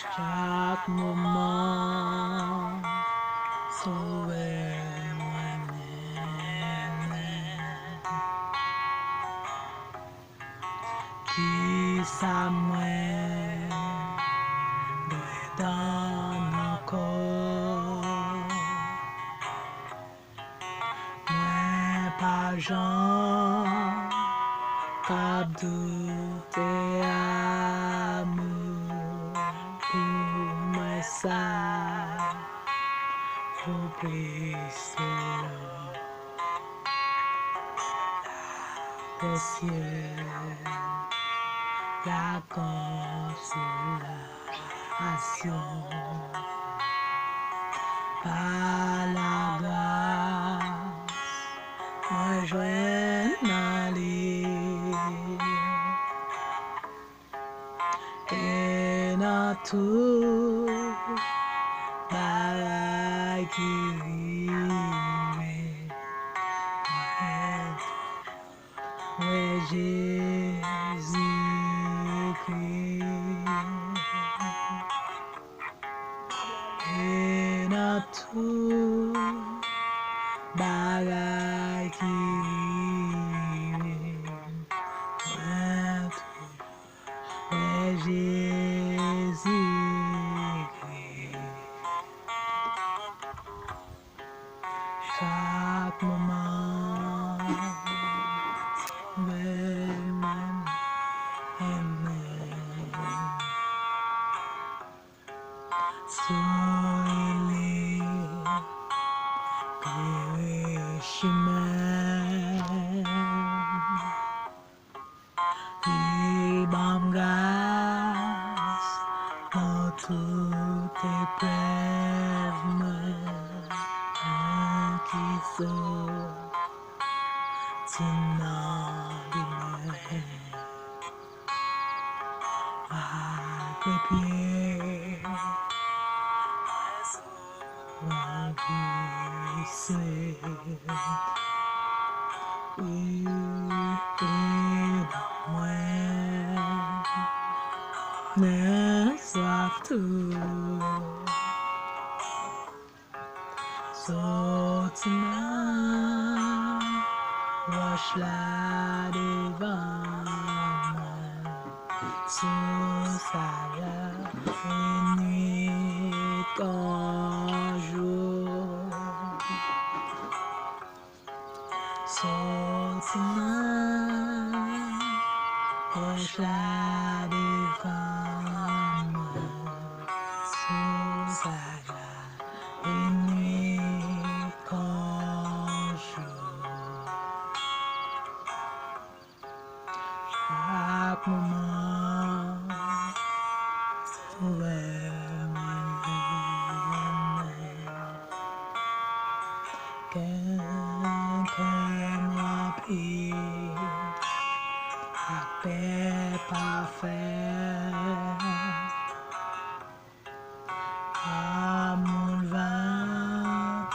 chaque moment sauver moi-même qui ça moi dans mon corps moi pas Jean cap douter amour pour moi ça oublier le ciel la consolation par la grâce moi joins aller et dans tout bagaille qui vive ouais Jésus-Christ et dans tout bagaille qui vive ouais Jésus-Christ chaque moment même soyez les chemins et bam grâce dans toutes épreuves qui sont Wash la devant sous sa nuit qu'un jour wash la devant sous sa nuit qu'un jour chaque moment qu'un m'appelle à paix parfait à mon vin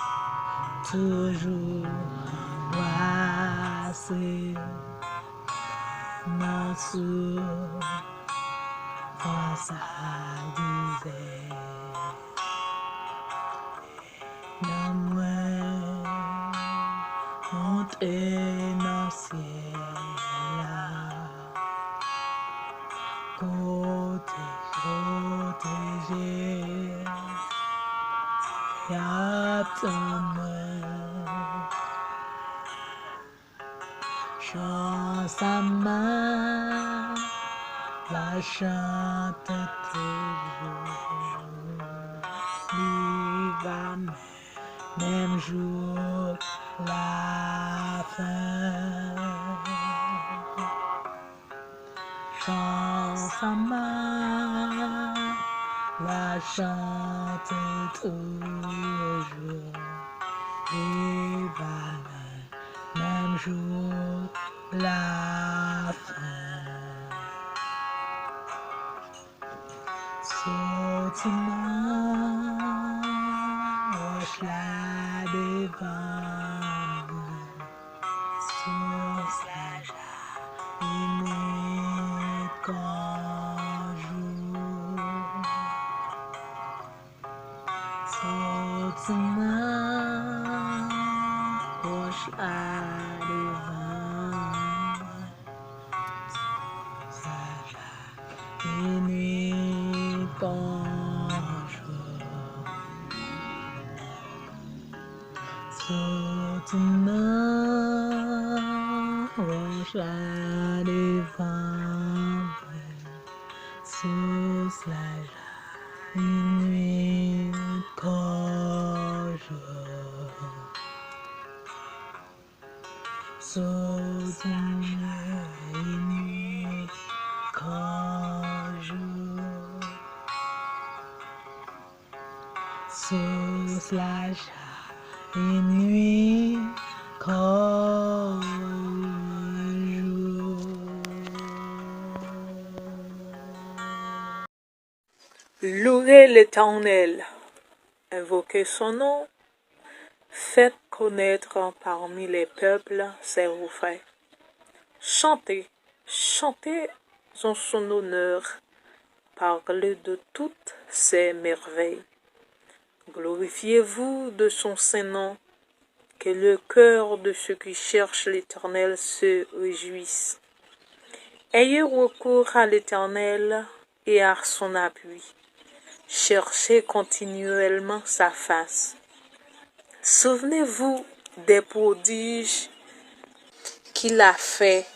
toujours voici mon sourd face à disait non moins monter dans le ciel protéger y'a chance à main la chante toujours viva même jour la fin chance à main la chante toujours viva même jour la fin sortiment wash la devant sur sa une qu'un jour et nuit quand jour. Soutenant roche la défense, sous la nuit quand jour. Soutenant nuit quand jour. Sous la nuit quand jour. Louez l'Éternel, invoquez son nom, faites connaître parmi les peuples ses refrains. Chantez, chantez en son honneur, parlez de toutes ses merveilles. Glorifiez-vous de son saint nom, que le cœur de ceux qui cherchent l'Éternel se réjouisse. Ayez recours à l'Éternel et à son appui. Cherchez continuellement sa face. Souvenez-vous des prodiges qu'il a faits,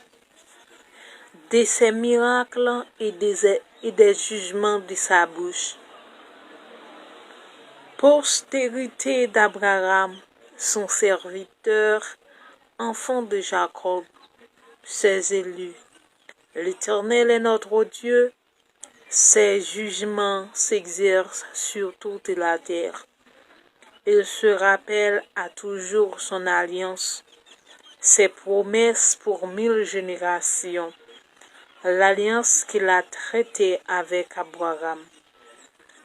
de ses miracles et des jugements de sa bouche. Postérité d'Abraham, son serviteur, enfant de Jacob, ses élus. L'Éternel est notre Dieu, ses jugements s'exercent sur toute la terre. Il se rappelle à toujours son alliance, ses promesses pour 1000 générations, l'alliance qu'il a traitée avec Abraham,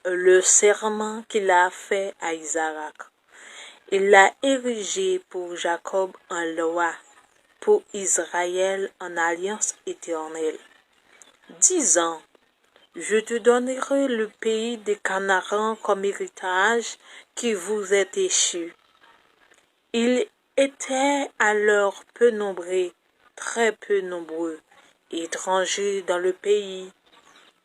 le serment qu'il a fait à Isaac. Il l'a érigé pour Jacob en loi, pour Israël en alliance éternelle, disant: je te donnerai le pays des Canaan comme héritage qui vous est échu. Ils étaient alors peu nombreux, très peu nombreux, étrangers dans le pays,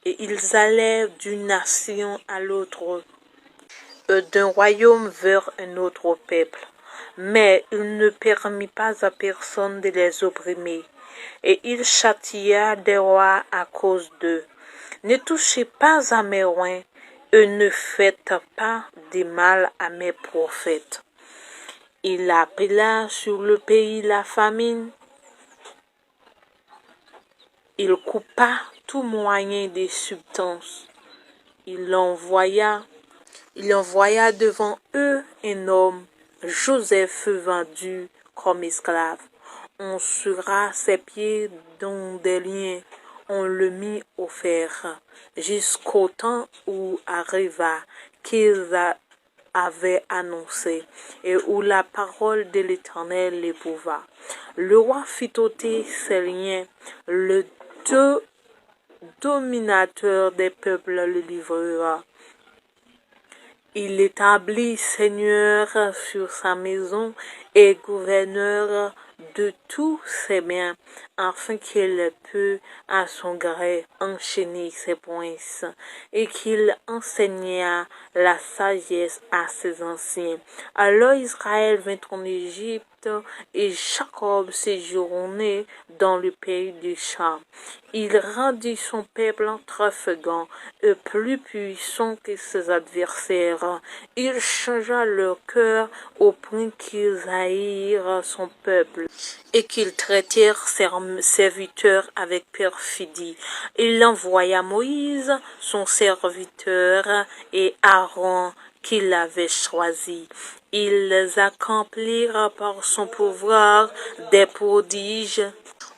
et ils allaient d'une nation à l'autre, d'un royaume vers un autre peuple. Mais il ne permit pas à personne de les opprimer, et il châtia des rois à cause d'eux. Ne touchez pas à mes rois, et ne faites pas de mal à mes prophètes. Il appela sur le pays la famine. Il coupa tout moyen de substance. Il envoya devant eux un homme. Joseph fut vendu comme esclave. On serra ses pieds dans des liens. On le mit au fer, jusqu'au temps où arriva qu'ils avaient annoncé, et où la parole de l'Éternel l'éprouva. Le roi fit ôter ses liens, le dominateur des peuples le livrera. Il établit seigneur sur sa maison et gouverneur de tous ses biens, afin qu'il peut à son gré enchaîner ses princes, et qu'il enseigna la sagesse à ses anciens. Alors Israël vint en Égypte, et Jacob séjournait dans le pays du Cham. Il rendit son peuple très fréquent et plus puissant que ses adversaires. Il changea leur cœur au point qu'ils haïrent son peuple et qu'ils traitèrent ses serviteurs avec perfidie. Il envoya Moïse, son serviteur, et Aaron, qu'il avait choisi. Ils accomplirent par son pouvoir des prodiges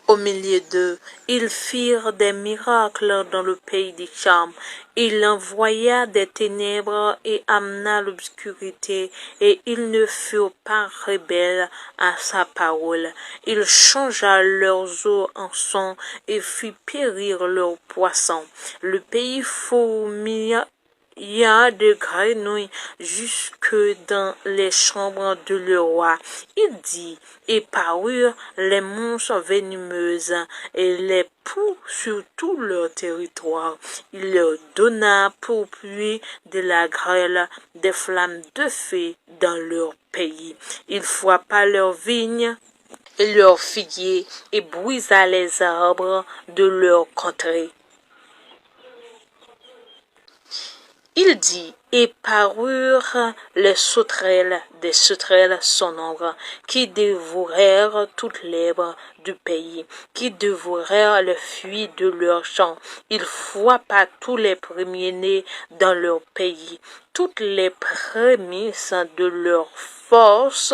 au milieu d'eux. Ils firent des miracles dans le pays du Cham. Il envoya des ténèbres et amena l'obscurité, et ils ne furent pas rebelles à sa parole. Il changea leurs eaux en sang et fit périr leurs poissons. Le pays fourmilla il y a de grenouilles jusque dans les chambres de le roi. Il dit, et parurent les monstres venimeuses et les poux sur tout leur territoire. Il leur donna pour pluie de la grêle, des flammes de feu dans leur pays. Il frappa leurs vignes et leurs figuiers et brisa les arbres de leur contrée. Il dit, et parurent les sauterelles, des sauterelles sans nombre, qui dévorèrent toute l'herbe du pays, qui dévorèrent le fruit de leurs champs. Il frappa tous les premiers-nés dans leur pays, toutes les prémices de leur force.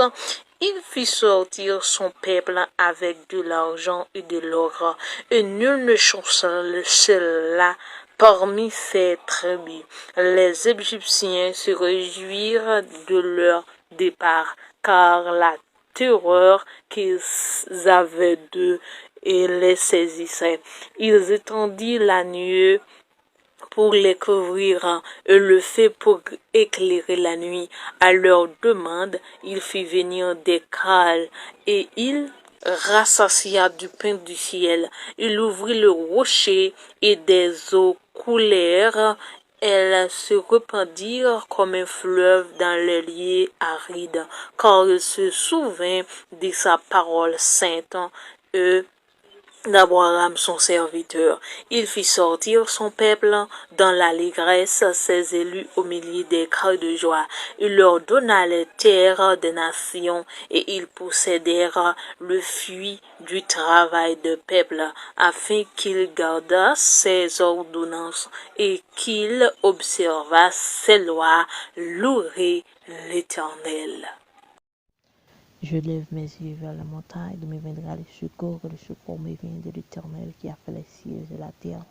Il fit sortir son peuple avec de l'argent et de l'or, et nul ne chancela parmi ces tribus. Les Égyptiens se réjouirent de leur départ, car la terreur qu'ils avaient d'eux et les saisissait. Ils étendirent la nuée pour les couvrir et le feu pour éclairer la nuit. À leur demande, il fit venir des cales et il rassassia du pain du ciel. Il ouvrit le rocher et des eaux coulèrent. Elles se répandirent comme un fleuve dans les lieux arides, car il se souvint de sa parole sainte. D'Abraham son serviteur. Il fit sortir son peuple dans l'allégresse, ses élus au milieu des cris de joie. Il leur donna les terres des nations et ils possédèrent le fruit du travail de peuple, afin qu'ils gardassent ses ordonnances et qu'ils observassent ses lois. Louez l'Éternel. Je lève mes yeux vers la montagne, d'où me viendra le secours me vient de l'Éternel qui a fait les cieux et la terre.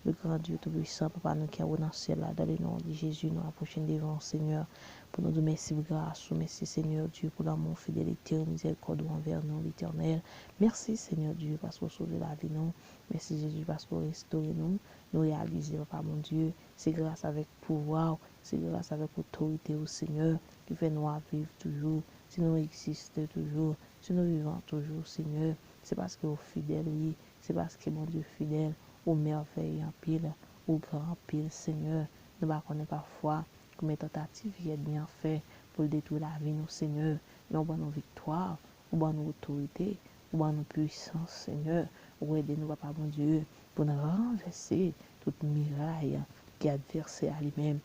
Le grand Dieu Tout-Puissant, Papa, nous qui avons dans le ciel, là, dans le nom de Jésus, nous approchons devant Seigneur, pour nous dire merci, grâce, merci Seigneur Dieu, pour l'amour, fidélité, miséricorde envers nous, l'Éternel. Merci Seigneur Dieu, parce que vous sauvez la vie, nous. Merci Jésus, parce que vous restaurez nous, nous réaliser, Papa mon Dieu. C'est grâce avec pouvoir, c'est grâce avec autorité au Seigneur, qui fait nous vivre toujours. Si nous existons toujours, si nous vivons toujours, Seigneur, c'est parce que vous fidèles, oui, c'est parce que mon Dieu fidèle, au merveille en pile, au grand pile, Seigneur, nous ne connaissons pas parfois comme une tentative qui est bien fait pour détruire la vie, nous, Seigneur, mais on va nos victoires, on va nos autorités, on va nos puissances, Seigneur, on va aider nous, Papa, mon Dieu, pour nous renverser toute miraille qui est adversaire à lui-même.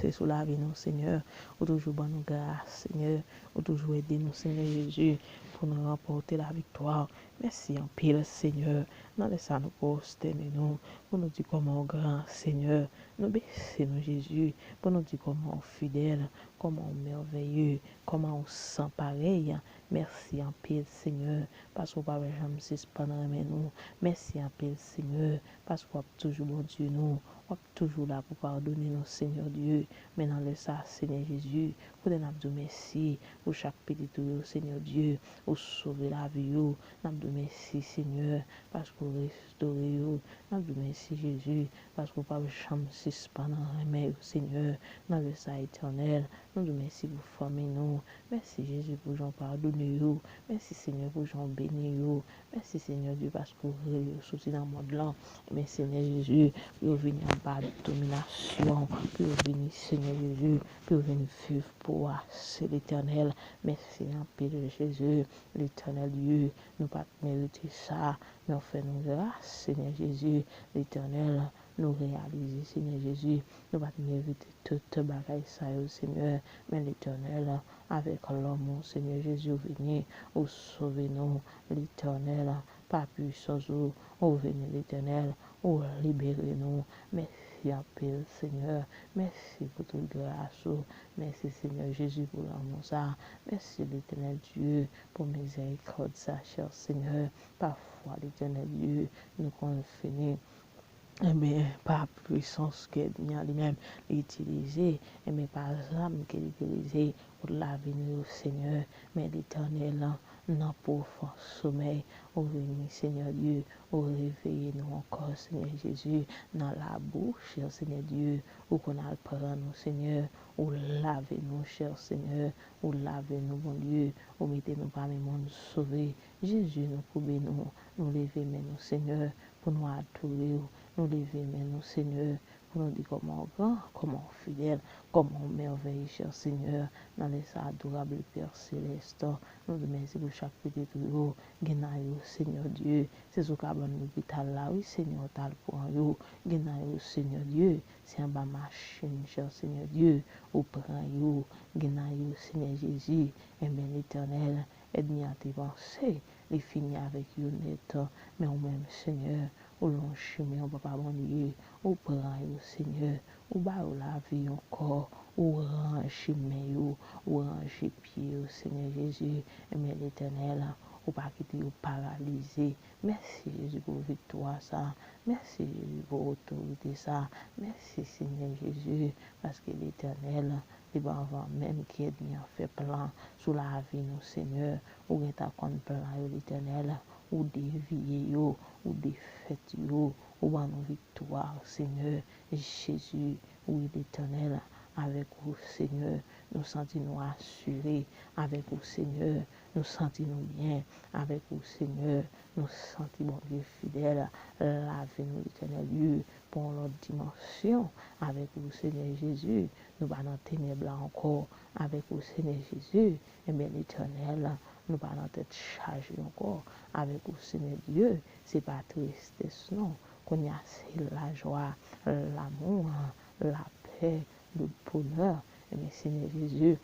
C'est sur la vie, nous, Seigneur. Ou toujours bonne grâce, Seigneur. Ou toujours aider nous, Seigneur Jésus, pour nous remporter la victoire. Merci en pile, Seigneur. Nous laissons nous poster, nous, pour nous dire comment grand, Seigneur. Nous baisser, nous, Jésus, pour nous dire comment fidèle, comment merveilleux, comment on sent pareil. Merci en pile, Seigneur, parce qu'on ne peut jamais suspendre nous. Merci en pile, Seigneur, parce qu'on toujours bon Dieu, nous. On est toujours là pour pardonner nos Seigneur Dieu. Maintenant, le ça, Seigneur Jésus, pour nous dire merci pour chaque petit tour, Seigneur Dieu, pour sauver la vie. Nous disons merci, Seigneur, parce que vous restaurez. Nous disons merci, Jésus, parce que vous ne pouvez jamais suspendre mais Seigneur, dans le ça éternel. Nous disons merci pour former nous. Merci, Jésus, pour nous pardonner. Merci, Seigneur, pour nous bénir. Merci, Seigneur Dieu, parce que vous sortez dans le monde là. Merci, Seigneur Jésus, pour venir en bas de domination, pour venir, Seigneur Jésus, pour venir vivre pour c'est l'Éternel. Merci, en paix de Jésus, l'Éternel Dieu, nous pas mériter ça, mais on fait nous grâce, Seigneur Jésus, l'Éternel, nous réaliser, Seigneur Jésus, nous pas mériter toute bagaille ça, Seigneur, mais l'Éternel, avec l'homme, Seigneur Jésus, venez, ou sauver nous, l'Éternel, pas puissance, ou venez l'Éternel, ou libérez-nous. Merci en paix, Seigneur. Merci pour toute grâce. Merci, Seigneur Jésus, pour l'amour ça. Merci, l'Éternel Dieu, pour miséricorde, ça, cher Seigneur. Parfois, l'Éternel Dieu, nous confine. Eh bien, par puissance qu'elle a lui-même utilisée, eh bien, par âme qu'elle utilisée pour la venir au Seigneur, mais l'Éternel, dans profond sommeil. Au venir, Seigneur Dieu, au réveiller nous encore, Seigneur Jésus, dans la bouche, cher Seigneur Dieu, où qu'on a le prendre nous, Seigneur, ou laver nous, cher Seigneur, ou laver nous, mon Dieu, ou mettez nous parmi le monde sauvé. Jésus, nous couper nous lever, mais nous, Seigneur, pour nous adorer, nous lever, mais nous, Seigneur, pour nous dire comment grand, comment fidèle, comment merveilleux, cher Seigneur, dans les adorables Père Céleste. Nous te remercions pour chaque petit tour, Genayo, Seigneur Dieu, c'est ce qu'on nous l'hôpital là, oui, Seigneur, t'as le point, yo, Genayo, Seigneur Dieu, c'est un bas machine, cher Seigneur Dieu, au prend yo, Genayo, Seigneur Jésus, et bien l'éternel, aide-moi à tes pensées, les finir avec you net, mais au même Seigneur, au long chemin, on ne peut pas abandonner, au prend yo, Seigneur, ou ba ou la vie encore, ou range chemin yo, ou range pied, Seigneur Jésus, et bien l'éternel, ou pas quitter ou paralysé. Merci Jésus pour victoire ça. Merci Jésus pour autorité ça. Merci Seigneur Jésus parce que l'éternel, c'est bon avant même qui est bien fait plan sous la vie nous Seigneur. Ou est à compte plan l'éternel, ou dévier yo, ou défaite yo, ou en victoire Seigneur Jésus. Oui l'éternel. Avec vous, Seigneur, nous sentons-nous assurés. Avec vous, Seigneur, nous sentons-nous bien. Avec vous, Seigneur, nous sentons, bon Dieu fidèle, lavez-nous, l'éternel Dieu, pour notre dimension. Avec vous, Seigneur Jésus, nous pas dans ténèbres encore. Avec vous, Seigneur Jésus, et bien l'éternel, nous pas dans tête chargée encore. Avec vous, Seigneur Dieu, c'est pas tristesse, non. Qu'on y a, c'est la joie, l'amour, la paix, le bonheur. Et bien, Seigneur Jésus,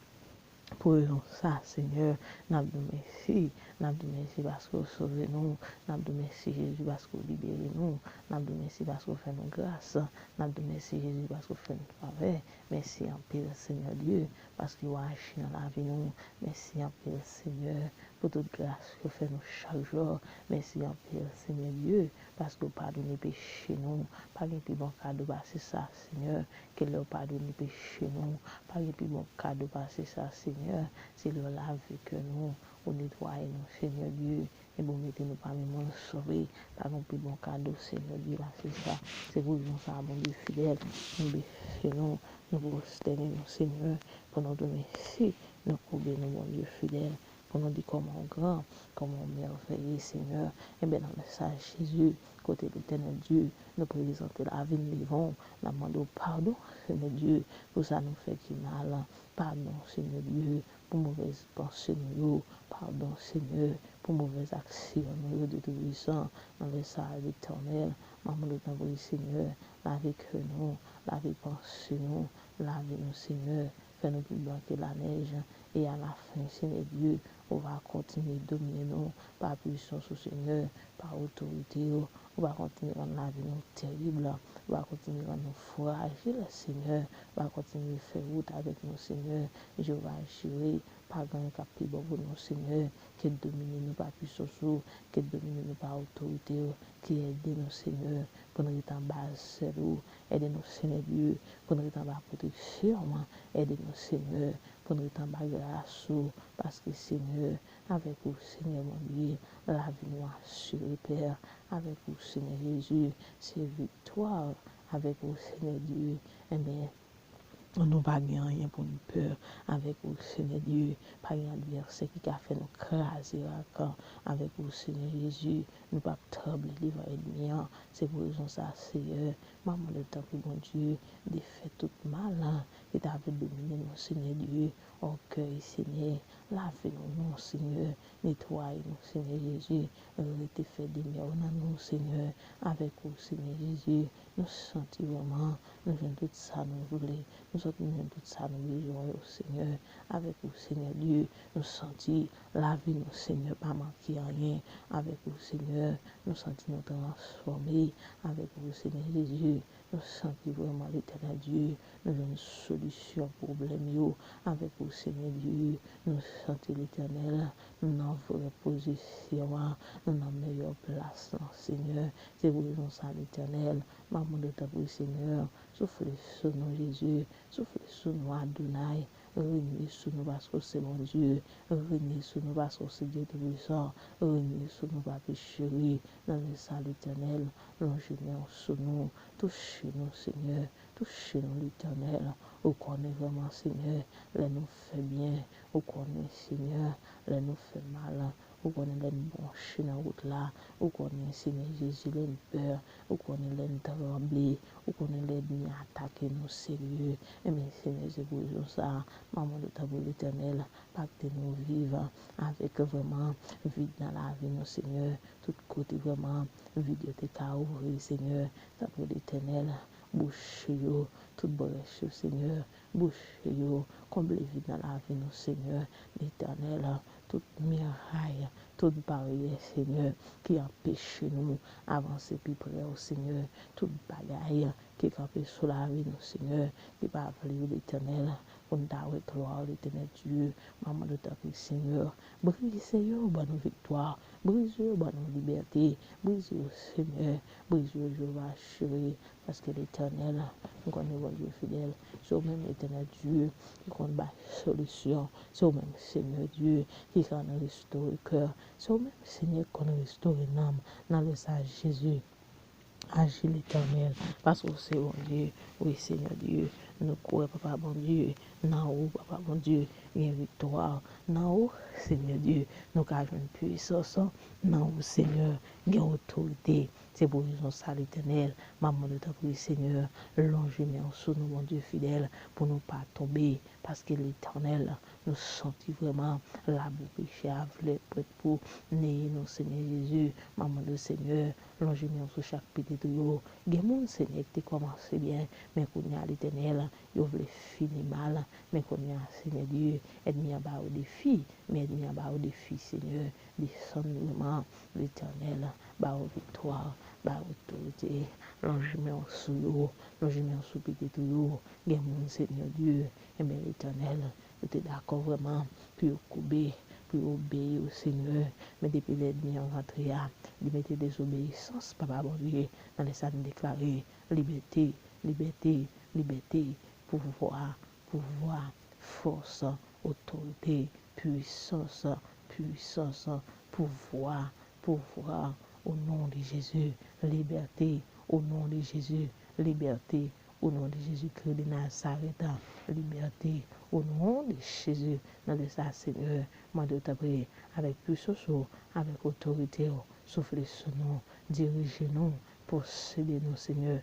pour ça, Seigneur, nous te remercions. Nous te remercions parce que vous sauvez nous. Nous te remercions, Jésus, parce que vous libérez nous. Nous te remercions parce que vous faites nous grâce. Nous te remercions, Jésus, parce que vous faites nous faveur. Merci en paix, Seigneur Dieu, parce que vous agissez dans la vie nous. Merci en paix, Seigneur, pour toute grâce que vous faites nous chaque jour. Merci en paix, Seigneur Dieu, parce que vous pardonnez péché nous. Pas de plus bon cadeau, c'est ça, Seigneur, que vous pardonnez péché nous. Pas de plus bon cadeau, c'est ça, Seigneur, c'est le lave que nous, on nettoie nous, Seigneur Dieu, et vous mettez nous parmi nous sauver, pas non plus bon cadeau, Seigneur Dieu, là, c'est ça, c'est vous, ça, bon Dieu fidèle, nous bénissons, nous vous prosterner, nous, Seigneur, pour nous donner merci, nous couper nous, bon Dieu fidèle, pour nous dire comment grand, comment merveilleux, Seigneur, et bien dans le message Jésus, côté de l'éternel Dieu, nous présenter la vie, nous vivons, nous demandons pardon, Seigneur Dieu, pour ça nous fait qui mal, pardon, Seigneur Dieu, pour mauvaises pensées, nous, pardon, Seigneur, pour mauvaises actions, nous, de tout puissant, dans le salle éternel, maman de temps, Seigneur, lavez que nous, lavez pensées, nous, lavez nous, Seigneur, fais-nous plus blanc que la neige, et à la fin, Seigneur Dieu, on va continuer de dominer nous, par puissance au Seigneur, par autorité, on va continuer à la vie nous terrible, on va continuer à nous fragiles, Seigneur, on va continuer à faire route avec nous, Seigneur, je vais assurer, par grand capable pour nous, Seigneur, qui domine nous par puissance, qui domine nous par autorité, qui aide nous, Seigneur, pour nous être en base, aide-nous, Seigneur Dieu, pour nous être en bas protection, aide-nous, Seigneur, pour nous être en bas grâce, parce que, Seigneur, avec vous, Seigneur, mon Dieu, la vie nous assurée, Père, avec vous, Seigneur Jésus, c'est victoire, avec vous, Seigneur Dieu, eh bien, on n'a pas rien pour nous peur avec vous, Seigneur Dieu, pas un adversaire qui a fait nous craser avec vous, Seigneur Jésus, nous pas trembler devant l'ennemi, c'est pour raison ça, Seigneur, maman de temps que bon Dieu, défait tout mal, qui t'a fait dominer nous, Seigneur Dieu, orgueil, Seigneur, lavez-nous, non, Seigneur, nettoyez-nous, Seigneur Jésus, arrêtez fait des merveilles dans nous, Seigneur, avec vous, Seigneur Jésus, nous sentons vraiment, nous venons tout ça, nous voulons, nous sommes tout ça, nous besoin au Seigneur, avec vous, Seigneur Dieu, nous sentons la vie, nous, Seigneur, pas manquer rien, avec vous, Seigneur, nous sentons nous transformer, avec vous, Seigneur Jésus, nous sentons vraiment l'éternel Dieu, nous avons une solution au problème, avec vous, Seigneur Dieu, nous sentons l'éternel, nous dans vraie position, nous dans meilleure place, Seigneur, c'est vous, nous sommes l'éternel, maman de ta Seigneur, soufflez sur nous, Jésus, soufflez sur nous, Adonai, Régnez sur nous parce que c'est mon Dieu. Régnez sur nous parce que c'est Dieu tout-puissant. Régnez sur nous, Papa chéri, dans le salut éternel. Longez-nous sur nous. Touchez-nous, Seigneur. Touchez-nous, l'Éternel. Vous connaissez vraiment, Seigneur. Les nous fait bien. Vous connaissez, Seigneur. Les nous fait mal. Vous connaissez les bons dans la route là. Vous connaissez, Seigneur Jésus, les peur. Vous connaissez les tremblés. Vous connaissez les bien attaquer nous sérieux. Et bien, Seigneur, c'est pour ça. Maman de ta boule éternelle. Pas que nous vivons avec vraiment vide dans la vie, nous, Seigneur. Tout côté vraiment vide de ta ouvrir, Seigneur. Ta boule éternelle. Bouche yo, toute brèche, Seigneur. Bouche yo, comble vide dans la vie, nous, Seigneur. L'Éternel, toute miraille, toute barrière, Seigneur, qui empêche nous avancer plus près au Seigneur. Toute bagaille qui campé sur la vie, nous, Seigneur, qui va appeler l'Éternel. On t'a gloire, l'Éternel Dieu, maman de ta vie, Seigneur. Brise, Seigneur, bonne victoire. Brise, bonne liberté. Brise, Seigneur. Brise, je vais assurer. Parce que l'Éternel, nous connaissons bon Dieu fidèle. C'est au même l'Éternel Dieu qui connaît la solution. C'est au même Seigneur Dieu qui connaît restaurer le cœur. C'est au même Seigneur qui connaît restaurer l'âme. Dans le sang Jésus. Agis l'Éternel, parce que c'est bon Dieu, oui Seigneur Dieu, nous croyons Papa bon Dieu, non haut Papa bon Dieu, il y a une victoire, non haut Seigneur Dieu, nous avons une puissance, non haut Seigneur, il y a une autorité, c'est pour raison ça l'Éternel, maman de ta prière Seigneur, longez-nous sous nous mon Dieu fidèle, pour ne pas tomber, parce que l'Éternel nous sentit vraiment la boue péché à prête pour néer nous Seigneur Jésus, maman de Seigneur, longez-nous sur chaque petit tuyau. Il y a des gens Seigneur qui commencent bien, mais qu'on y a l'Éternel, ils veulent finir mal, mais qu'on y a Seigneur Dieu, aide-moi à bas au défi, mais aide-moi à bas au défi Seigneur, descendre vraiment l'Éternel, bas aux victoire, bas aux autorité, longez-nous sur l'eau, longez-nous sur petit tuyau. Il y a des gens Seigneur Dieu, et bien l'Éternel, tu es d'accord vraiment, puis au couper, puis obéir au Seigneur, mais depuis l'ennemi en rentrée, de mettre désobéissance, Papa bon Dieu, dans les salles déclarées, liberté, liberté, liberté, pouvoir, pouvoir, force, autorité, puissance, puissance, pouvoir, pouvoir, au nom de Jésus, liberté, au nom de Jésus, liberté, au nom de Jésus-Christ de Nazareth, liberté, au nom de Jésus, dans le sang Seigneur, moi de t'appeler avec puissance, avec autorité, soufflez sur nous, dirigez-nous, possédez-nous, Seigneur,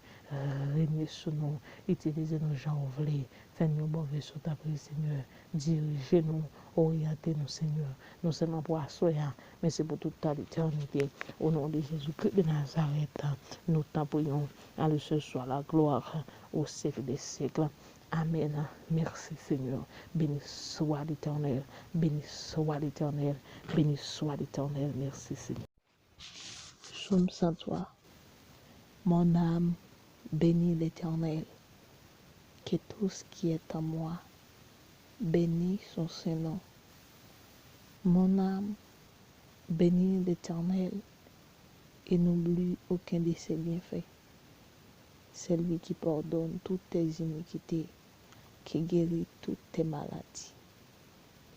régnez sur nous, utilisez-nous, j'en voulais, faites-nous bon vaisseau, t'appeler, Seigneur, dirigez-nous, orientez-nous, Seigneur, non seulement pour assoyer, mais c'est pour toute l'éternité, au nom de Jésus-Christ de Nazareth, nous t'appuyons, à le ce soit la gloire, au siècle des siècles. Amen. Merci Seigneur. Béni soit l'Éternel. Béni soit l'Éternel. Béni soit l'Éternel. Merci Seigneur. Psaume 103. Mon âme bénit l'Éternel. Que tout ce qui est en moi bénit son Saint-Nom. Mon âme bénit l'Éternel et n'oublie aucun de ses bienfaits. C'est lui qui pardonne toutes tes iniquités, qui guérit toutes tes maladies.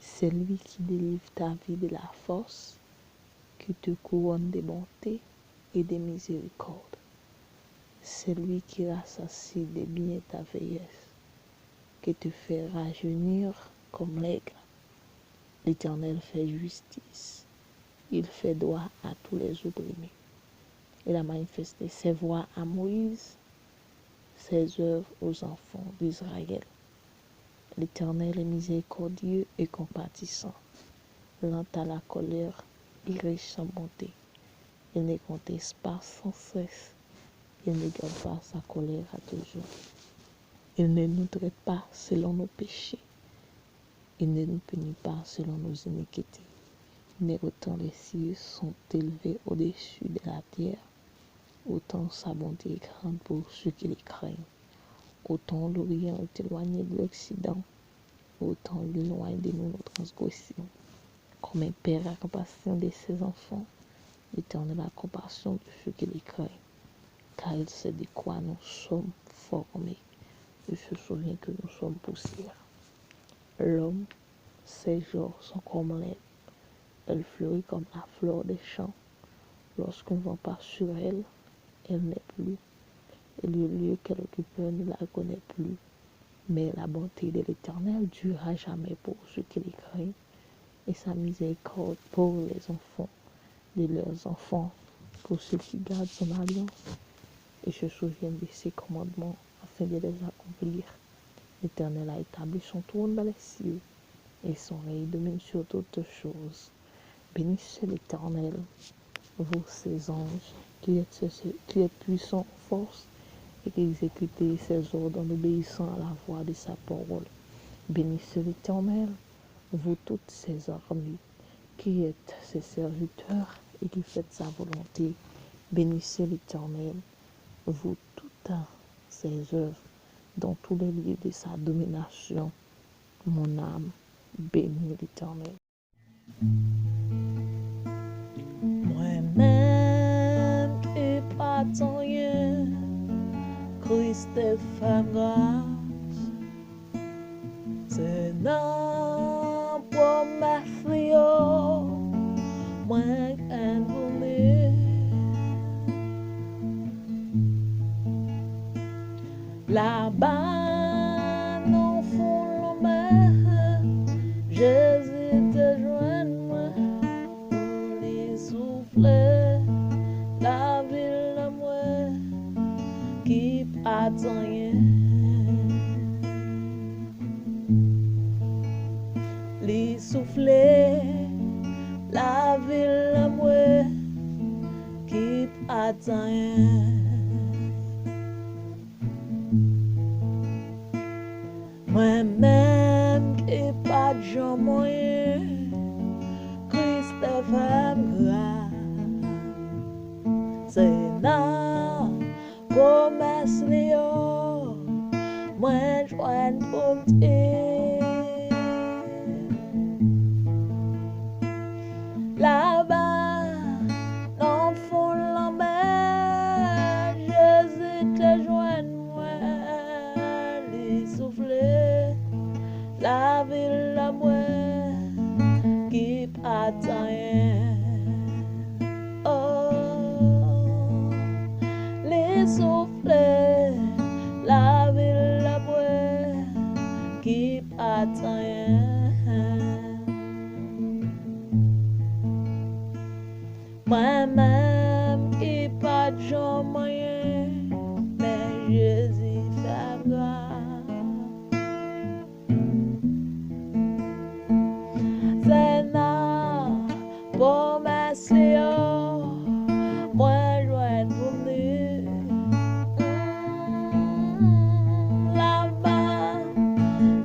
C'est lui qui délivre ta vie de la force, qui te couronne de bonté et de miséricorde. C'est lui qui rassasie de bien ta vieillesse, qui te fait rajeunir comme l'aigle. L'Éternel fait justice, il fait droit à tous les opprimés. Il a manifesté ses voies à Moïse, ses œuvres aux enfants d'Israël. L'Éternel est miséricordieux et compatissant, lent à la colère et riche en bonté. Il ne conteste pas sans cesse, il ne garde pas sa colère à toujours. Il ne nous traite pas selon nos péchés, il ne nous punit pas selon nos iniquités. Mais autant les cieux sont élevés au-dessus de la terre, autant sa bonté est grande pour ceux qui les craignent. Autant l'Orient est éloigné de l'Occident, autant il éloigne de nous nos transgressions. Comme un père a compassion de ses enfants, l'Éternel a compassion de ceux qui les craignent, car il sait de quoi nous sommes formés. Il se souvient que nous sommes poussière. L'homme, ses jours sont comme l'air. Elle fleurit comme la fleur des champs. Lorsqu'on ne vent pas sur elle, elle n'est plus. Et le lieu qu'elle occupait ne la connaît plus. Mais la bonté de l'Éternel durera jamais pour ceux qui les craignent, et sa miséricorde pour les enfants de leurs enfants, pour ceux qui gardent son alliance et se souviennent de ses commandements afin de les accomplir. L'Éternel a établi son trône dans les cieux, et son règne domine sur toutes choses. Bénissez l'Éternel, vous ses anges, qui êtes puissants en force, et qui exécutez ses ordres en obéissant à la voix de sa parole. Bénissez l'Éternel, vous toutes ses armées, qui êtes ses serviteurs et qui faites sa volonté. Bénissez l'Éternel, vous toutes ses œuvres, dans tous les lieux de sa domination. Mon âme bénit l'Éternel. Moi-même qui pas ton rien, Christ est fait grâce. C'est non pour ma fille, moi qu'un voulait. Là-bas, non fond l'homme, Jésus te joint moi, pour les souffler, la ville de moi, qui attend rien. Les souffler, la ville de moi, qui attend rien. Moi-même qui pas de gens moyen, Christophe grâce. C'est non, promesse Léo, moi joigne pour là-bas, dans le fond de la mer, Jésus te joigne moi, les souffler, la ville la moi, qui attend rien. Oh, les souffler, la ville la moi, qui attend rien. Moi-même qui pas de gens moyens, mais Jésus fait grâce. C'est non, promesse moi joie pour nous. Là-bas,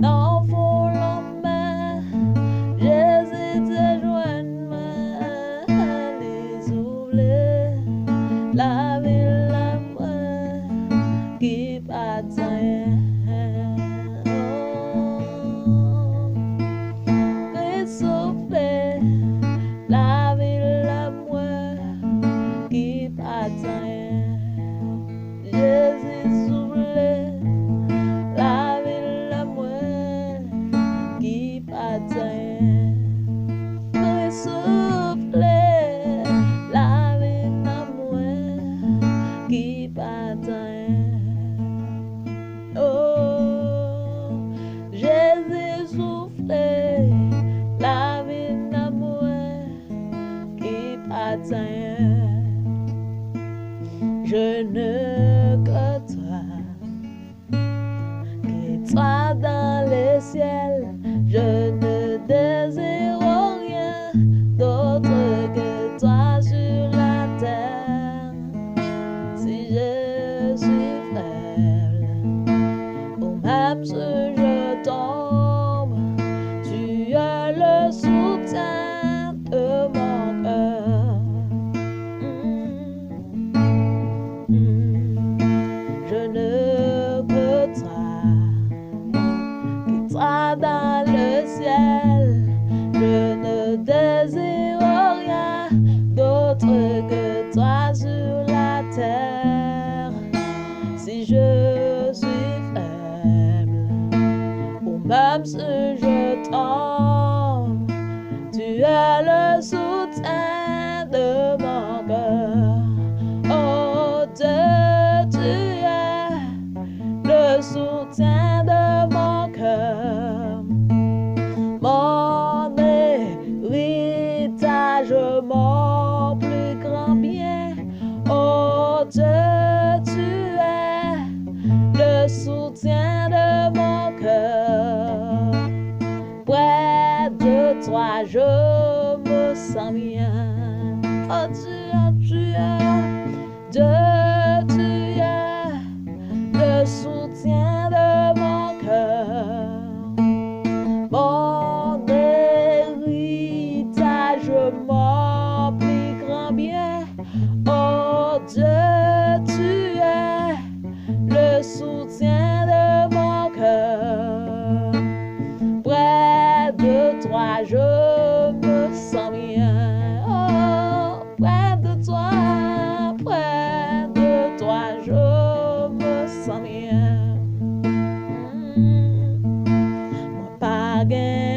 dans le fond de la mer, Jésus te joint. La ville la moi qui attend Christ souffle, la ville la moi qui attend Jésus souffle, la ville la moi qui attend Christ souffle, la ville la moi qui attend. Oh, Jésus souffle, la vie d'amour qui attend. Je ne que toi dans le ciel, je ne désire rien d'autre que toi sur la terre. Si je suis faible, ou même si je tombe, tu es le soutien de mon cœur. Je ne peux que toi dans le ciel, je ne désire rien d'autre que toi sur la terre. Si je suis faible, ou même si je je me sens bien. Oh tu es, Dieu, tu es le soutien de mon cœur. Mon héritage m'emplit grand bien. Oh Dieu, tu es le soutien de mon cœur. Près de toi, je me sens bien. Oh, près de toi, je me sens bien. Moi, pas gain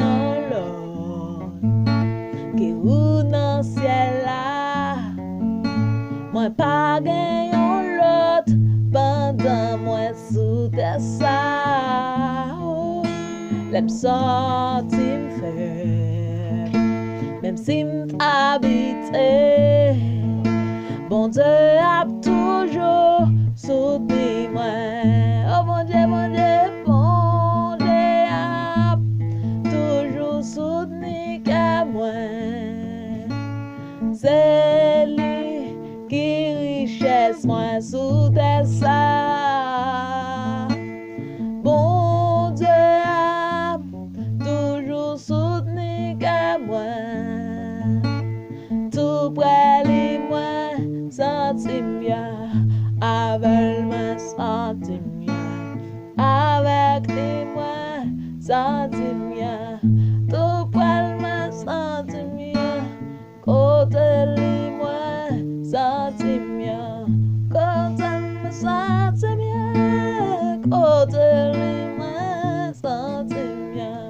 l'autre qui ou dans ciel là. Moi, pas gain l'autre pendant moi sous terre ça. L'aime sentir me faire, même si m'habite. Bon Dieu a toujours soutenu moi. Oh bon Dieu, bon Dieu a toujours soutenu qu'à moi. C'est lui qui richesse moi sous terre ça. Bon Dieu a toujours soutenu qu'à moi. Tout près de moi, senti bien, avec moi, senti bien, avec moi, senti bien, tout près de moi, senti bien, côté de moi, senti bien, côté de moi, senti bien, côté de moi, senti bien,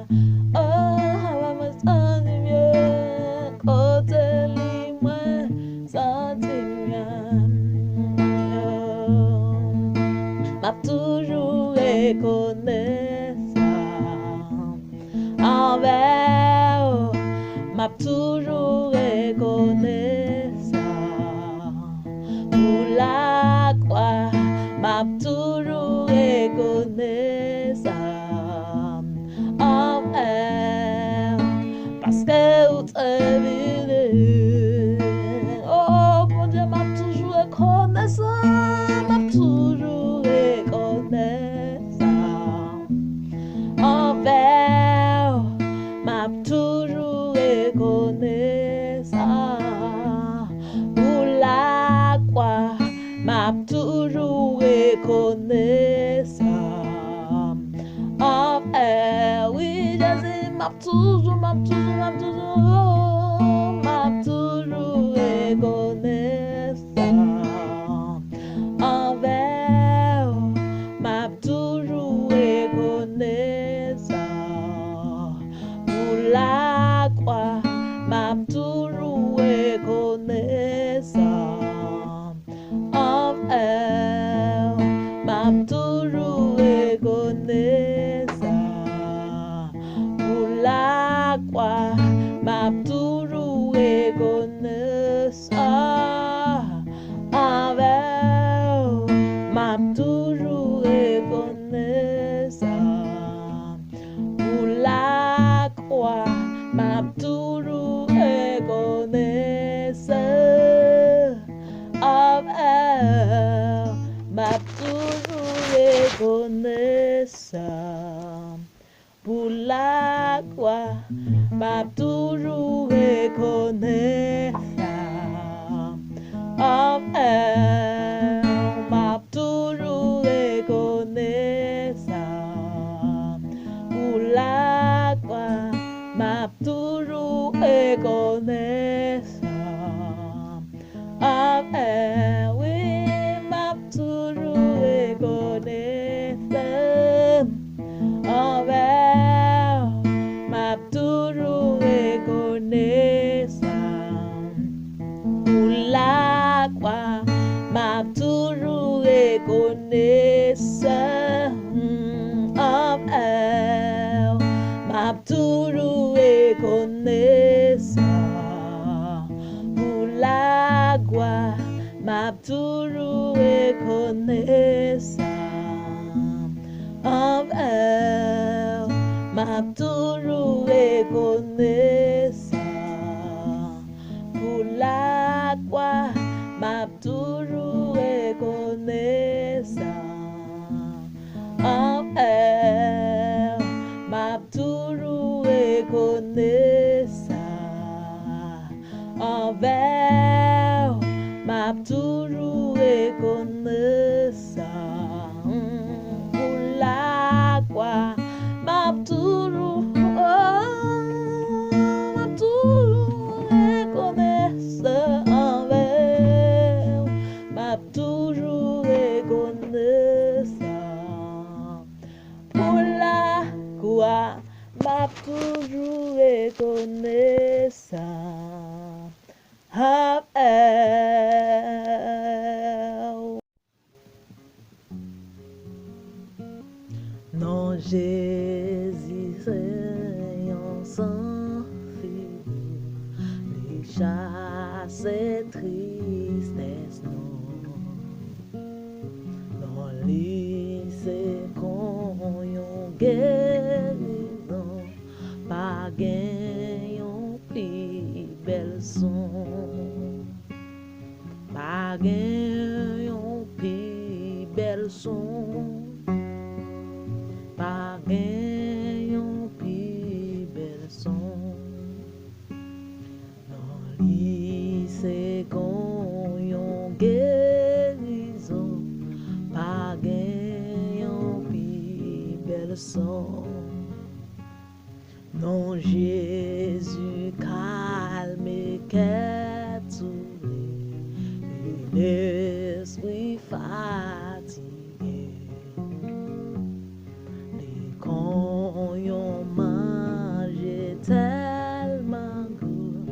oh, avec moi, senti bien, côté de moi, senti bien. M'a toujours reconnaissant envers, m'a toujours reconnaissant pour la croix, m'a toujours reconnaissant envers, parce que vous t'avez vu. Oh mon Dieu, m'a toujours reconnaissant, m'a toujours reconnaissant envers, m'a toujours reconnaissant pour la croix, m'a toujours reconnaissant envers. Oui, Jésus, m'a toujours reconnaissant envers, m'a toujours reconnaissant pour la croix, m'a toujours reconnaissant envers, m'a toujours reconnaissant pour la croix, m'a toujours reconnaissant envers, m'a toujours reconnaissant pour la croix, m'a toujours reconnaissant envers, m'a toujours reconnaissant pour la croix, m'a toujours reconnaissant envers, m'a toujours reconnaissant pour la croix, m'a toujours reconnaissant envers, oui, m'a toujours reconnaissant envers, m'a toujours reconnaissant pour la croix, m'a toujours reconnaissant envers, m'a toujours reconnaissant pour la croix, m'a toujours reconnaissant envers, m'a toujours reconnaissant m'a toujours étonné ça. Ah, non, Jésus, c'est sans figure, les chasses et tristesse, non. Non, lui, c'est qu'on yon guérison, pas gain yon plus belle son. Pas gain yon plus belle son. Pas gain yon plus belle son. Non, lui, c'est qu'on yon guérison, pas gain yon plus belle son. Non, Jésus calme qu'est tous l'esprit fatigué. Les cons yon mangé tellement goût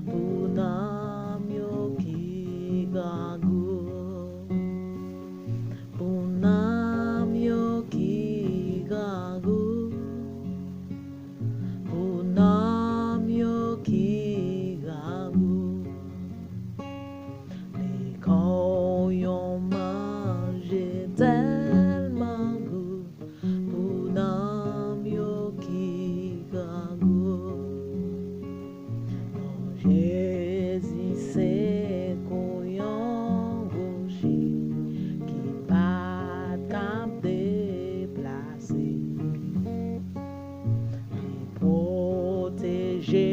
pour n'am yo qui gangou. Pour n'am yo qui gangou. Pour n'am yo qui gangou. Les cons yon mangé tellement goût pour n'am yo qui gangou. Non, Jésus c'est qu'on yon rocher qui pas cap déplacer. Li protéger,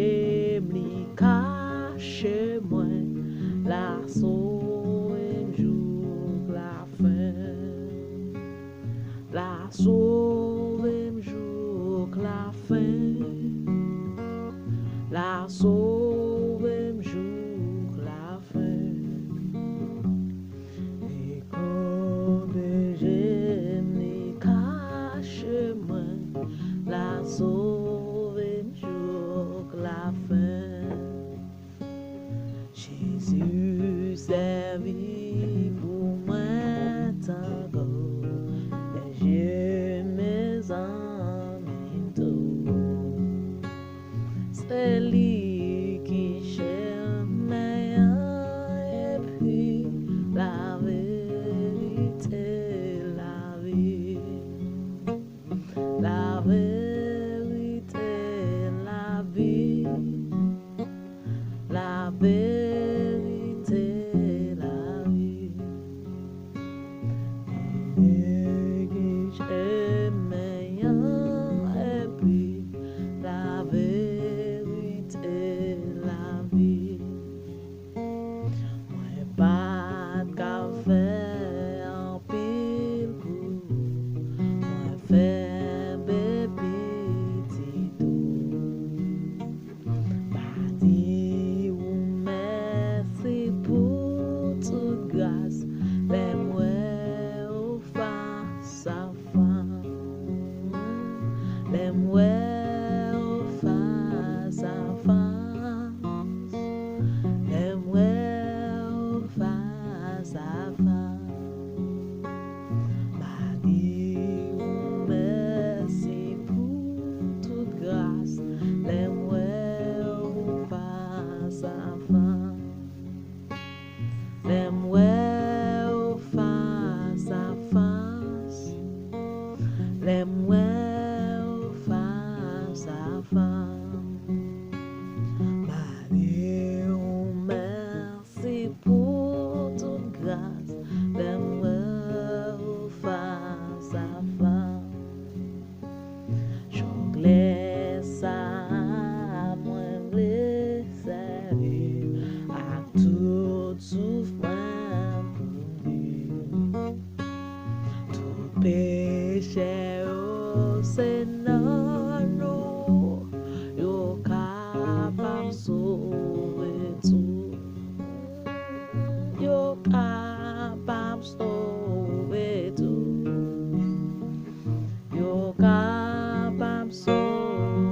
li cacher moi la sauve jour la fin. La sauve jour la fin. La sauve jour la fin. Et protéger, li cacher moi la sauve jour la fin. Jésus servi pour moi tango, et j'ai mes amis tout. C'est lui qui j'aime et puis la vérité, la vie. La vérité, la vie. La vérité, la vie. Et qui j'aime et puis la vérité, la vie. Moi pas qu'à faire en pile coup. Moi faire bébé petit tout. Badi ou merci pour toute grâce. Les mouais au face à face. Les mouais au face à face. Les mouais au face à face. Badi ou merci pour toute grâce. Les mouais au face à face. Les mouais au face à face. Les mouais au face à face. Badi ou merci pour toute grâce. Les mouais au face à face. Jongle sa mwen vle servi ak tout soufran pou li. Tout peche yo se nan nou, yo kapab sauve tout. Yo kapab sauve tout. Yo kapab sauve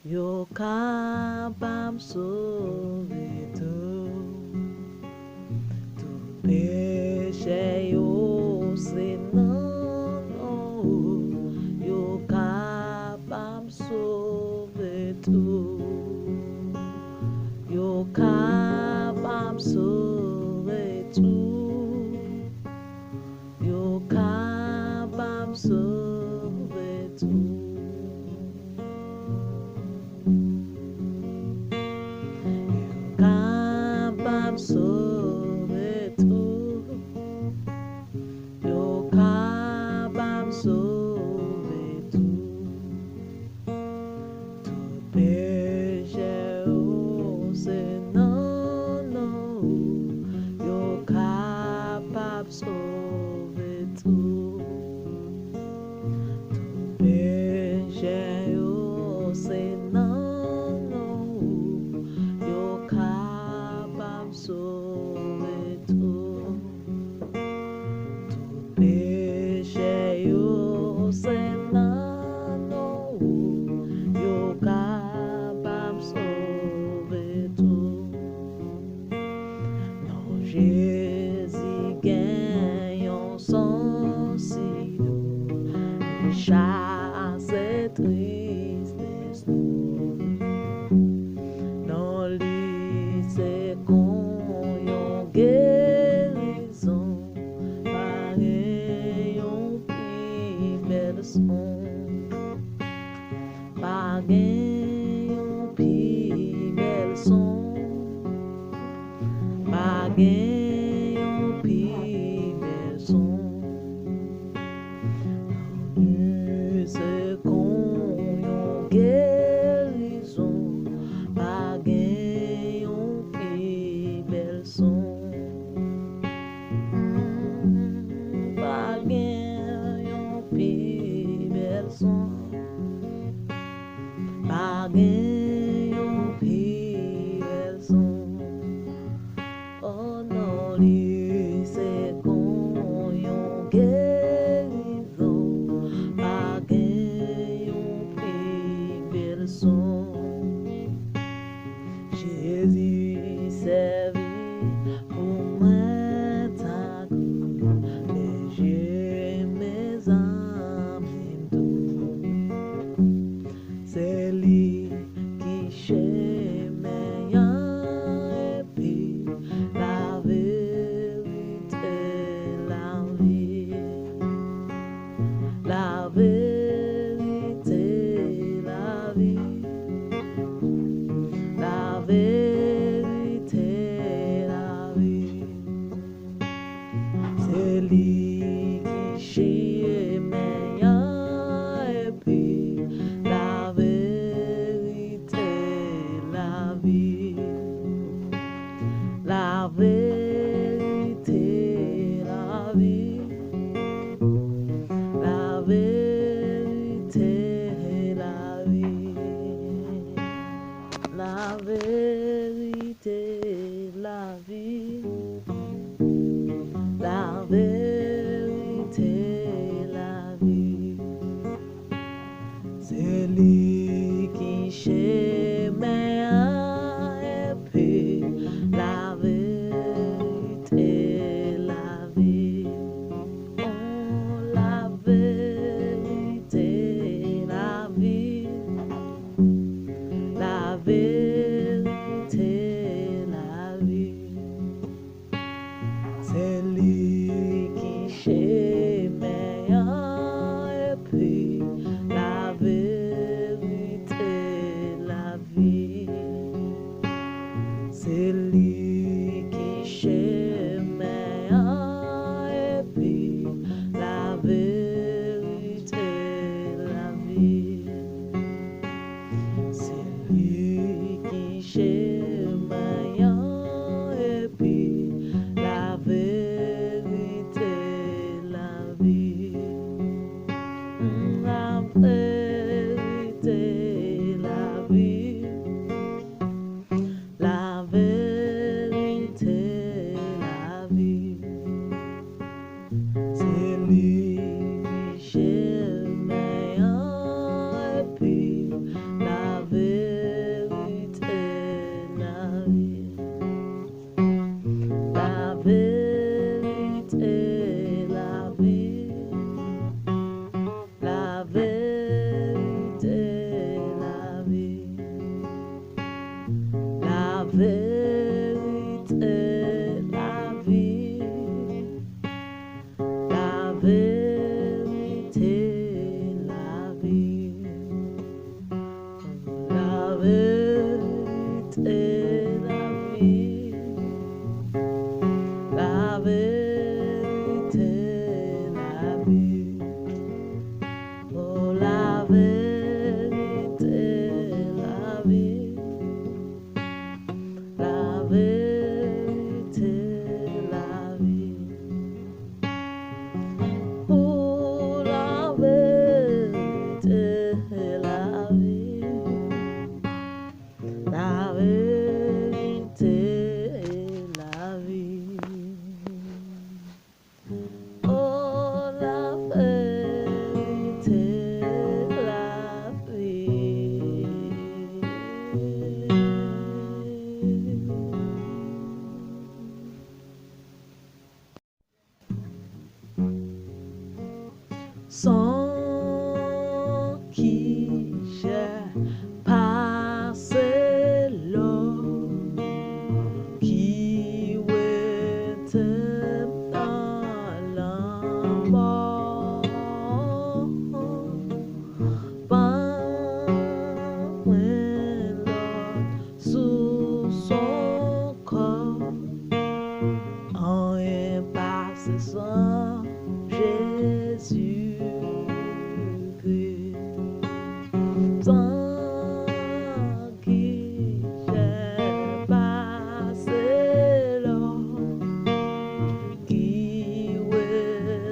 Yo capable sauver tout péché yo c'est non, yo capable sauver tout, yo capable sauver tout, yo capable sauver tout. Capable sauver tout, yo capable sauver tout péché oh c'est non, yo capable sauver tout péché oh c'est non, yo capable sauver tout péché yo c'est non, yo capable sauver tout. Non Jésus gagne son silo, chasse tristesse non li c'est qu'on yon guérison pareil yon pi belle son pareil yon pi belle son pareil yon pi belle son c'est qu'on yon guérison pareil yon pi belle son pareil yon pi belle son pareil yon pi belle son oh non li c'est qu'on yon guérison pareil yon pi belle son Jésus servi pour moi ta gloire, mais j'ai mes amis tout. C'est lui qui chemin et puis la vérité, la vie, la vérité, la vie. La vérité, la vie, c'est lui qui chemin et puis la vérité, la vie, la vérité, la vie, la vérité, la vie. La vérité, la vie, la vérité, la vie, c'est lui qui chemin et puis la vérité, la vie, oh la vérité, la vie. La vérité, la vie, c'est lui qui chemin et puis la vérité, la vie, c'est lui qui chemin et puis la vérité, la vie. la vie, la vérité et la vie. Oh, la vérité, la vie. Sans qui j'ai passé l'eau qui était dans la mort, pas l'autre sous son corps, on est passé sans Jésus-Christ, sans qui j'ai passé l'eau qui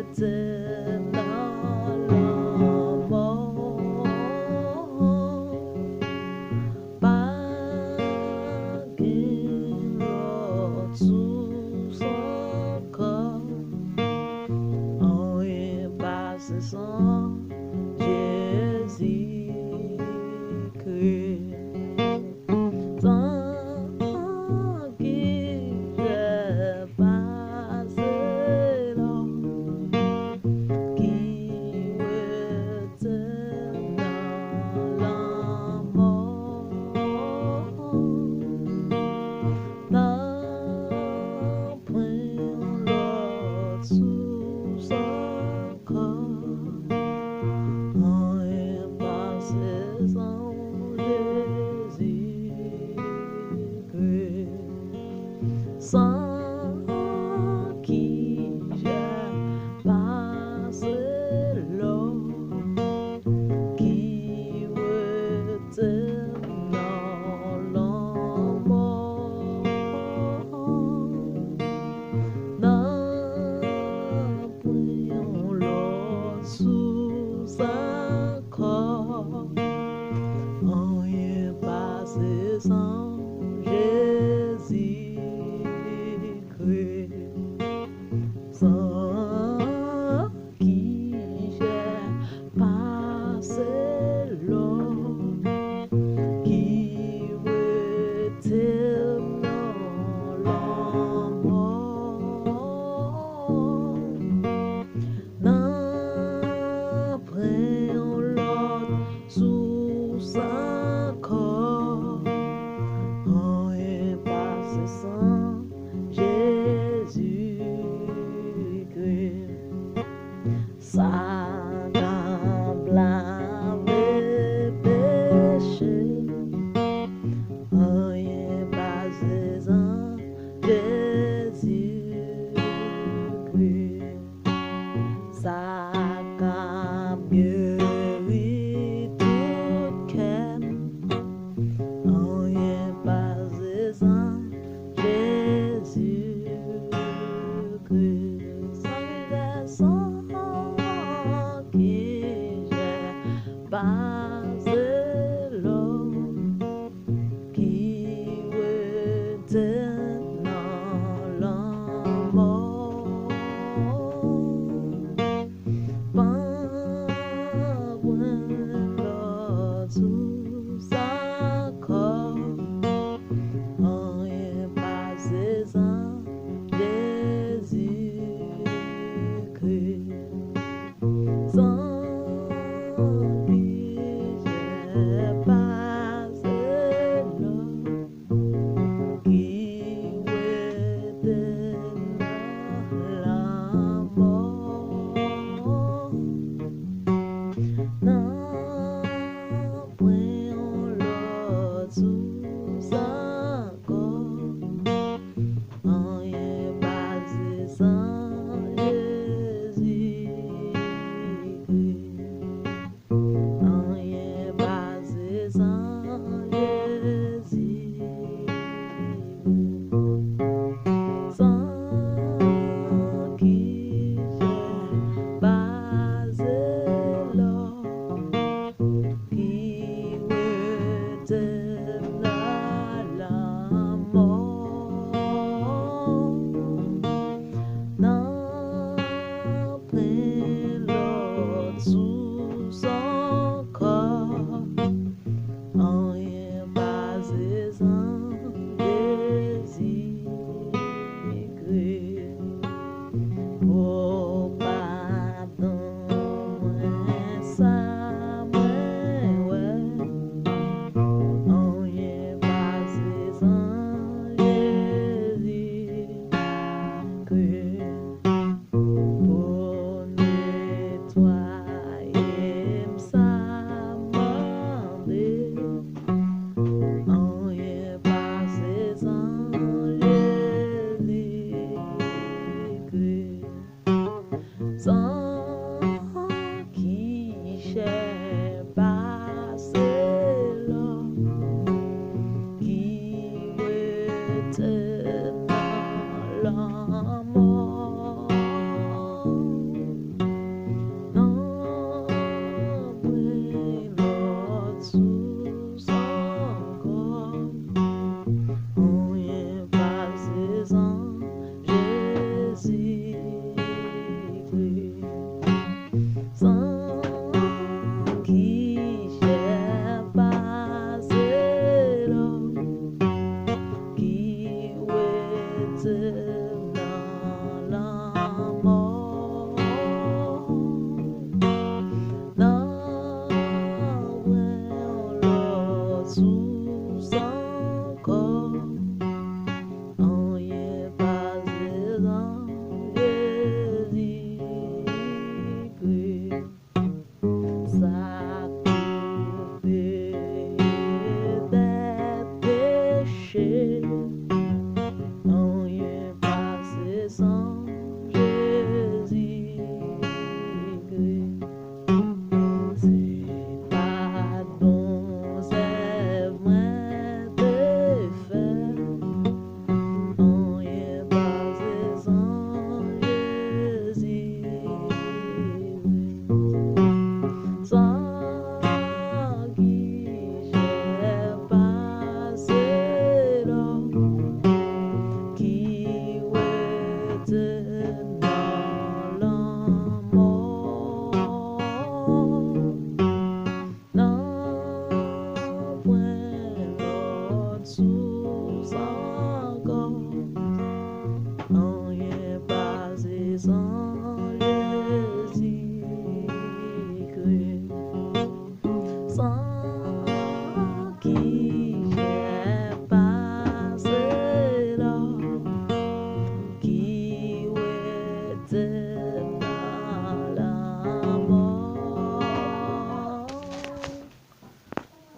était dans la mort, pas l'autre sous son corps, on est passé sans Jésus.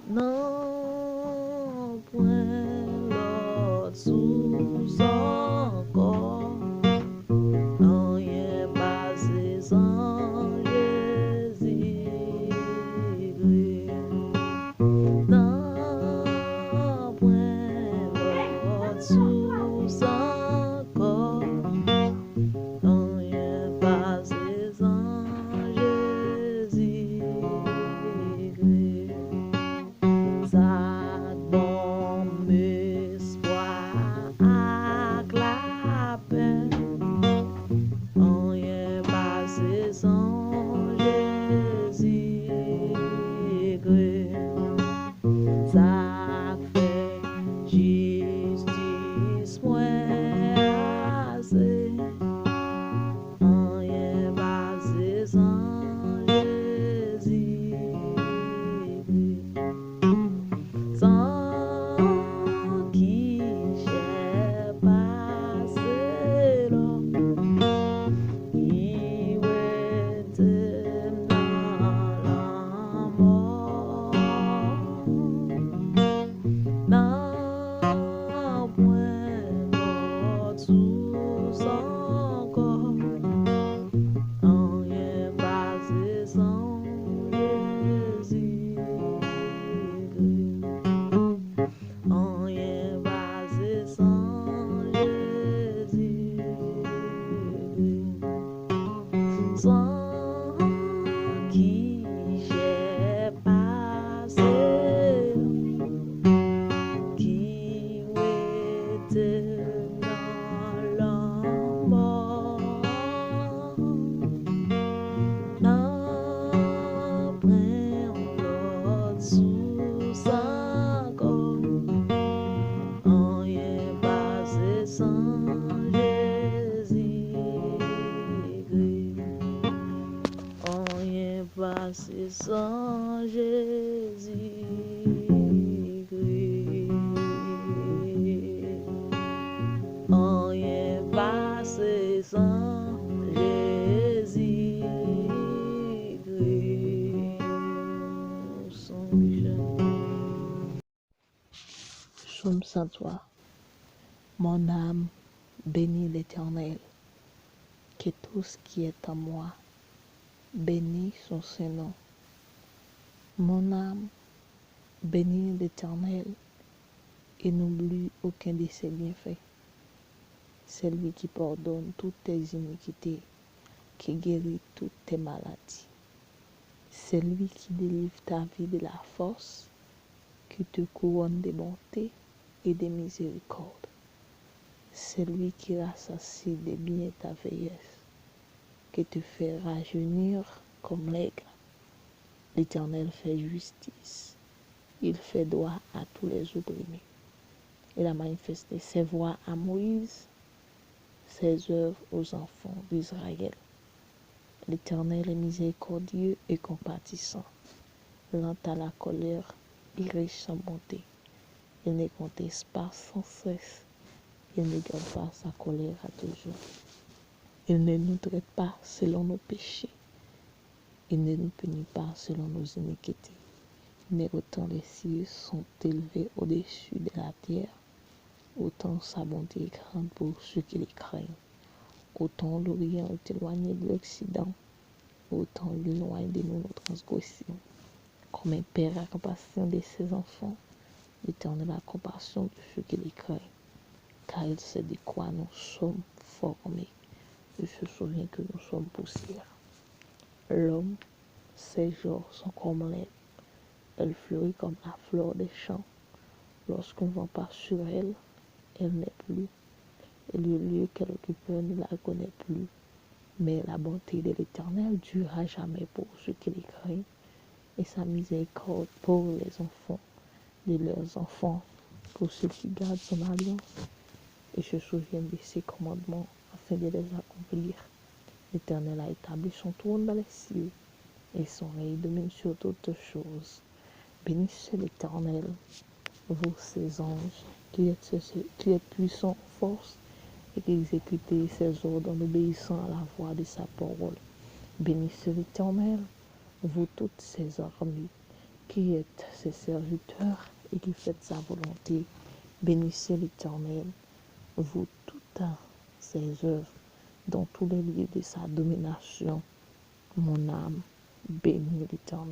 Non, point l'autre sous son corps. Rien basé sans Jésus-Christ. Non, point l'autre sous son corps. Rien basé sans Jésus-Christ. Ça donne espoir à la paix. Rien basé sans Jésus-Christ. Ça fait justice moins assez. Rien basé sans Jésus-Christ. Sans qui j'ai passé là, il était dans la mort. Non, point l'autre sous son corps. Rien basé sans Jésus-Christ. Rien basé sans Jésus-Christ. Sans qui j'ai passé, qui était dans la mort. Non, prends l'autre sous sa gorge. Rien basé sans Jésus-Christ. Rien basé sans Jésus-Christ. Rien basé sans Jésus-Christ. Psaume 103. Mon âme bénit l'Éternel, que tout ce qui est en moi bénit son Saint-Nom. Mon âme bénit l'Éternel et n'oublie aucun de ses bienfaits. C'est lui qui pardonne toutes tes iniquités, qui guérit toutes tes maladies. C'est lui qui délivre ta vie de la force, qui te couronne de bonté et de miséricorde. C'est lui qui rassasie de bien ta vieillesse, qui te fait rajeunir comme l'aigle. L'Éternel fait justice, il fait droit à tous les opprimés. Il a manifesté ses voies à Moïse, ses œuvres aux enfants d'Israël. L'Éternel est miséricordieux et compatissant, lent à la colère et riche en bonté. Il ne conteste pas sans cesse, il ne garde pas sa colère à toujours. Il ne nous traite pas selon nos péchés, il ne nous punit pas selon nos iniquités. Mais autant les cieux sont élevés au-dessus de la terre, autant sa bonté est grande pour ceux qui les craignent. Autant l'Orient est éloigné de l'Occident, autant il éloigne de nous nos transgressions. Comme un père a compassion de ses enfants, l'Éternel a compassion de ceux qui les craignent, car il sait de quoi nous sommes formés. Il se souvient que nous sommes poussière. L'homme, ses jours sont comme l'herbe, elle fleurit comme la fleur des champs. Lorsqu'on ne vend pas sur elle, elle n'est plus, et le lieu qu'elle occupe ne la connaît plus. Mais la bonté de l'Éternel durera jamais pour ceux qui les craignent, et sa miséricorde pour les enfants de leurs enfants, pour ceux qui gardent son alliance et se souviennent de ses commandements afin de les accomplir. L'Éternel a établi son trône dans les cieux, et son règne domine sur toutes choses. Bénissez l'Éternel, vous ses anges, qui êtes puissants en force, et qui exécutez ses ordres en obéissant à la voix de sa parole. Bénissez l'Éternel, vous toutes ses armées, qui êtes ses serviteurs et qui faites sa volonté. Bénissez l'Éternel, vous toutes ses œuvres, dans tous les lieux de sa domination. Mon âme bénit l'Éternel.